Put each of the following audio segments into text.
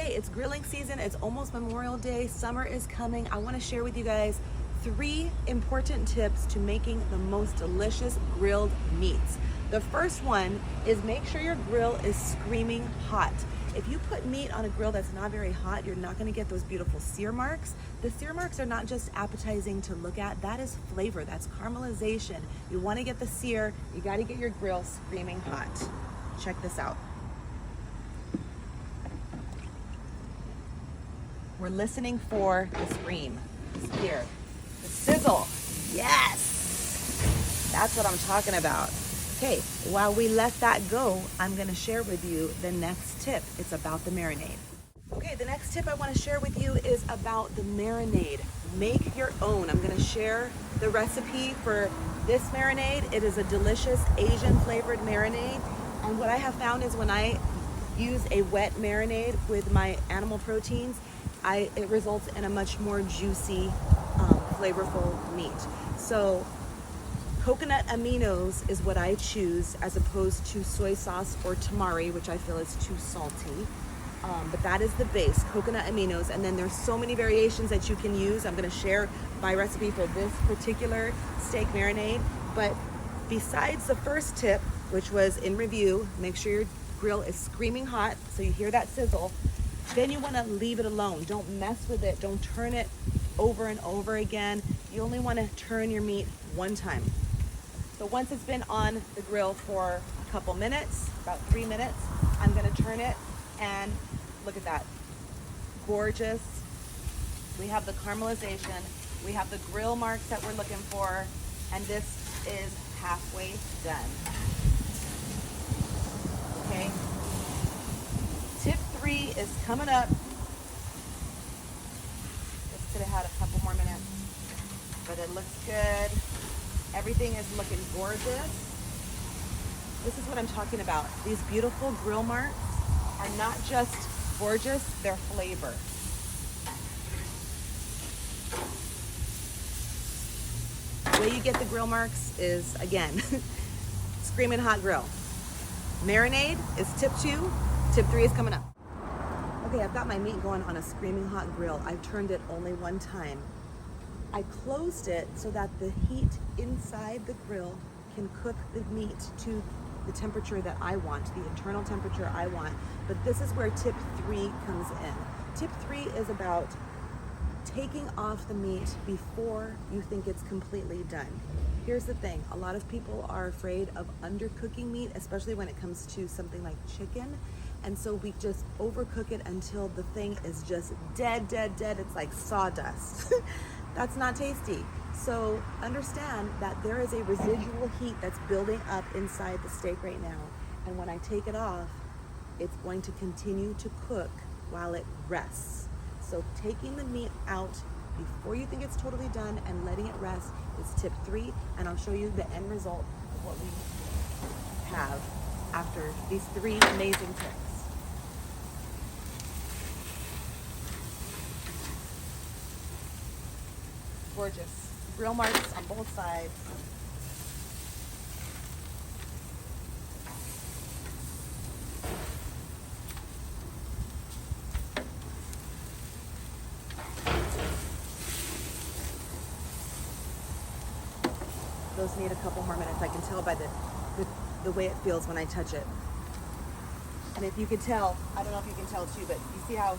Okay, it's grilling season. It's almost Memorial Day. Summer is coming. I want to share with you guys 3 important tips to making the most delicious grilled meats. The first one is make sure your grill is screaming hot. If you put meat on a grill that's not very hot, you're not going to get those beautiful sear marks. The sear marks are not just appetizing to look at, that is flavor, that's caramelization. You want to get the sear, you got to get your grill screaming hot. Check this out. We're listening for the scream. It's here. The sizzle. Yes! That's what I'm talking about. Okay, while we let that go, I'm gonna share with you the next tip. It's about the marinade. Okay, the next tip I wanna share with you is about the marinade. Make your own. I'm gonna share the recipe for this marinade. It is a delicious Asian flavored marinade. And what I have found is when I use a wet marinade with my animal proteins, it results in a much more juicy, flavorful meat. So coconut aminos is what I choose as opposed to soy sauce or tamari, which I feel is too salty. But that is the base, coconut aminos. And then there's so many variations that you can use. I'm gonna share my recipe for this particular steak marinade. But besides the first tip, which was in review, make sure your grill is screaming hot so you hear that sizzle. Then you wanna leave it alone. Don't mess with it, don't turn it over and over again. You only wanna turn your meat one time. So once it's been on the grill for a couple minutes, about 3 minutes, I'm gonna turn it and look at that. Gorgeous. We have the caramelization, we have the grill marks that we're looking for, and this is halfway done. Okay. Tip 3 is coming up. This could have had a couple more minutes, but it looks good. Everything is looking gorgeous. This is what I'm talking about. These beautiful grill marks are not just gorgeous, they're flavor. The way you get the grill marks is, again, screaming hot grill. Marinade is tip 2. Tip 3 is coming up. Okay, I've got my meat going on a screaming hot grill. I've turned it only one time. I closed it so that the heat inside the grill can cook the meat to the temperature that I want, the internal temperature I want. But this is where tip 3 comes in. Tip 3 is about taking off the meat before you think it's completely done. Here's the thing, a lot of people are afraid of undercooking meat, especially when it comes to something like chicken. And so we just overcook it until the thing is just dead. It's like sawdust. That's not tasty. So understand that there is a residual heat that's building up inside the steak right now. And when I take it off, it's going to continue to cook while it rests. So taking the meat out before you think it's totally done and letting it rest is tip 3. And I'll show you the end result of what we have after these 3 amazing tips. Gorgeous. Grill marks on both sides. Those need a couple more minutes. I can tell by the way it feels when I touch it. And if you could tell, I don't know if you can tell too, but you see how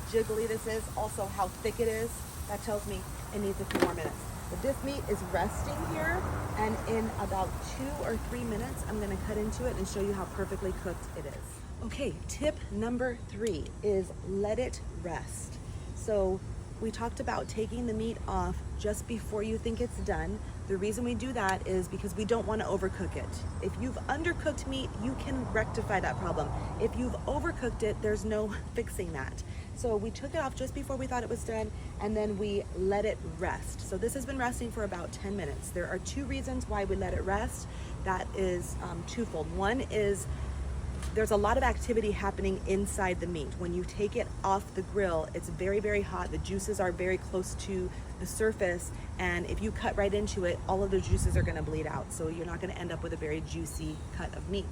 jiggly this is, also how thick it is? That tells me it needs a few more minutes. But this meat is resting here, and in about 2 or 3 minutes, I'm gonna cut into it and show you how perfectly cooked it is. Okay, tip number 3 is let it rest. So we talked about taking the meat off just before you think it's done. The reason we do that is because we don't want to overcook it. If you've undercooked meat, you can rectify that problem. If you've overcooked it, there's no fixing that. So we took it off just before we thought it was done, and then we let it rest. So this has been resting for about 10 minutes. There are 2 reasons why we let it rest. That is twofold. One is there's a lot of activity happening inside the meat. When you take it off the grill, it's very hot. The juices are very close to the surface, and if you cut right into it, all of the juices are gonna bleed out. So you're not gonna end up with a very juicy cut of meat.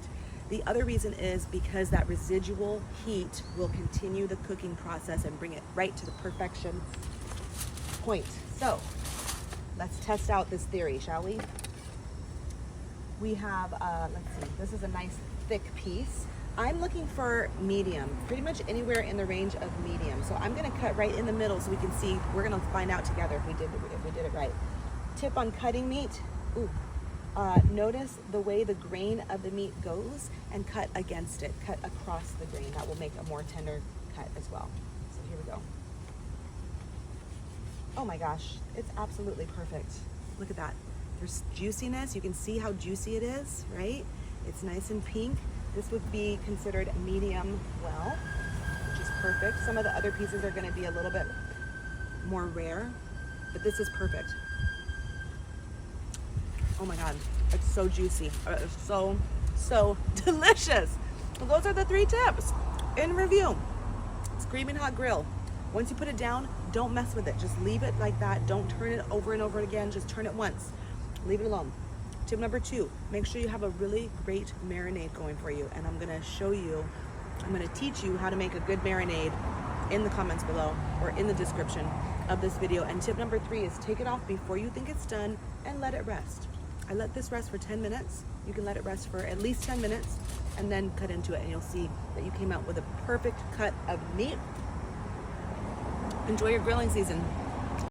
The other reason is because that residual heat will continue the cooking process and bring it right to the perfection point. So let's test out this theory, shall we? We have, let's see, this is a nice thick piece. I'm looking for medium, pretty much anywhere in the range of medium. So I'm gonna cut right in the middle so we can see, we're gonna find out together if we did it right. Tip on cutting meat, notice the way the grain of the meat goes and cut against it, cut across the grain. That will make a more tender cut as well. So here we go. Oh my gosh, it's absolutely perfect. Look at that. There's juiciness. You can see how juicy it is, right? It's nice and pink. This would be considered medium well, which is perfect. Some of the other pieces are going to be a little bit more rare, but this is perfect. Oh my God, it's so juicy. It's so delicious. Well, those are the 3 tips in review. Screaming hot grill. Once you put it down, don't mess with it. Just leave it like that. Don't turn it over and over again. Just turn it once. Leave it alone. Tip number 2, make sure you have a really great marinade going for you. And I'm gonna show you, I'm gonna teach you how to make a good marinade in the comments below or in the description of this video. And tip number 3 is take it off before you think it's done and let it rest. I let this rest for 10 minutes. You can let it rest for at least 10 minutes and then cut into it, and you'll see that you came out with a perfect cut of meat. Enjoy your grilling season.